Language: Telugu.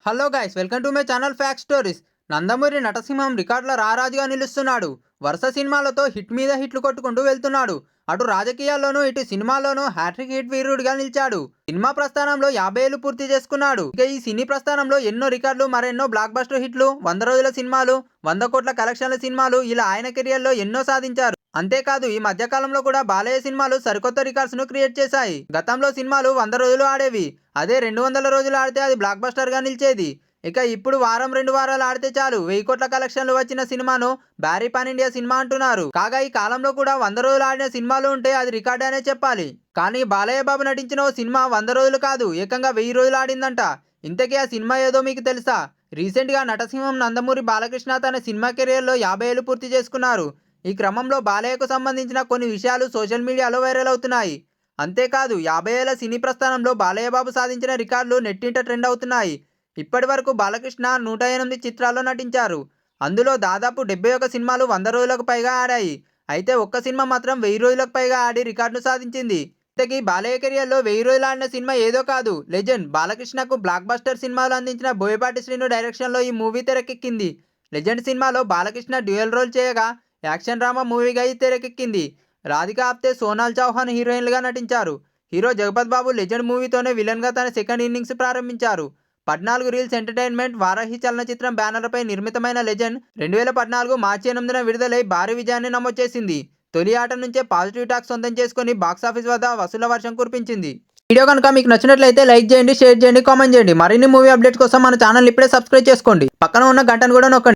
Hello guys, welcome to my channel fact stories. Nandamuri నటసింహం రికార్డుల రారాజుగా నిలుస్తున్నాడు. వరుస సినిమాలతో హిట్ మీద హిట్లు కొట్టుకుంటూ వెళ్తున్నాడు. అటు రాజకీయాల్లోనూ ఇటు సినిమాల్లోనూ హ్యాట్రిక్ హిట్ వీరుడిగా నిలిచాడు. సినిమా ప్రస్థానంలో 50 ఏళ్లు పూర్తి చేసుకున్నాడు. ఇక ఈ సినీ ప్రస్థానంలో ఎన్నో రికార్డులు, మరెన్నో బ్లాక్ బస్టర్ హిట్లు, 100 రోజుల సినిమాలు, 100 కోట్ల కలెక్షన్ల సినిమాలు, ఇలా ఆయన కెరియర్లో ఎన్నో సాధించారు. అంతేకాదు ఈ మధ్యకాలంలో కూడా బాలయ్య సినిమాలు సరికొత్త రికార్డ్స్ ను క్రియేట్ చేశాయి. గతంలో సినిమాలు 100 రోజులు ఆడేవి. అదే 200 రోజులు ఆడితే అది బ్లాక్ బస్టర్ గా నిలిచేది. ఇక ఇప్పుడు వారం 2 వారాలు ఆడితే చాలు 1000 కోట్ల కలెక్షన్లు వచ్చిన సినిమాను భారీ పాన్ ఇండియా సినిమా అంటున్నారు. కాగా ఈ కాలంలో కూడా 100 రోజులు ఆడిన సినిమాలు ఉంటే అది రికార్డ్ అనే చెప్పాలి. కానీ బాలయ్య బాబు నటించిన ఓ సినిమా 100 రోజులు కాదు, ఏకంగా 1000 రోజులు ఆడిందంట. ఇంతకీ ఆ సినిమా ఏదో మీకు తెలుసా? రీసెంట్ గా నటసింహం నందమూరి బాలకృష్ణ తన సినిమా కెరియర్ లో 50 ఏళ్లు పూర్తి చేసుకున్నారు. ఈ క్రమంలో బాలయ్యకు సంబంధించిన కొన్ని విషయాలు సోషల్ మీడియాలో వైరల్ అవుతున్నాయి. అంతేకాదు 50 ఏళ్ల సినీ ప్రస్థానంలో బాలయ్య బాబు సాధించిన రికార్డులు నెట్టింట ట్రెండ్ అవుతున్నాయి. ఇప్పటి వరకు బాలకృష్ణ 108 చిత్రాల్లో నటించారు. అందులో దాదాపు 71 సినిమాలు 100 రోజులకు పైగా ఆడాయి. అయితే ఒక్క సినిమా మాత్రం 1000 రోజులకు పైగా ఆడి రికార్డును సాధించింది. ఇంతకీ బాలయ్య కెరియర్లో 1000 రోజులు ఆడిన సినిమా ఏదో కాదు, లెజెండ్. బాలకృష్ణకు బ్లాక్ బస్టర్ సినిమాలు అందించిన బోయపాటి శ్రీను డైరెక్షన్లో ఈ మూవీ తెరకెక్కింది. లెజెండ్ సినిమాలో బాలకృష్ణ డ్యూయల్ రోల్ చేయగా యాక్షన్ డ్రామా మూవీగా ఈ తెరకెక్కింది. రాధికా ఆప్తే, సోనాల్ చౌహాన్ హీరోయిన్లుగా నటించారు. హీరో జగపత్ బాబు లెజెండ్ మూవీతోనే విలన్గా తన సెకండ్ ఇన్నింగ్స్ ప్రారంభించారు. 14 రీల్స్ ఎంటర్టైన్మెంట్ వారాహి చలనచిత్రం బ్యానర్పై నిర్మితమైన లెజెండ్ 2014 మార్చి 8న విడుదలై భారీ విజయాన్ని నమోదు చేసింది. తొలి ఆట నుంచే పాజిటివ్ టాక్ సొంతం చేసుకుని బాక్సాఫీస్ వద్ద వసూళ్ల వర్షం కురిపించింది. వీడియో కనుక మీకు నచ్చినట్లయితే లైక్ చేయండి, షేర్ చేయండి, కామెంట్ చేయండి. మరిన్ని మూవీ అప్డేట్స్ కోసం మన ఛానల్ ఇప్పుడే సబ్స్క్రైబ్ చేసుకోండి. పక్కన ఉన్న గంటను కూడా నొక్కండి.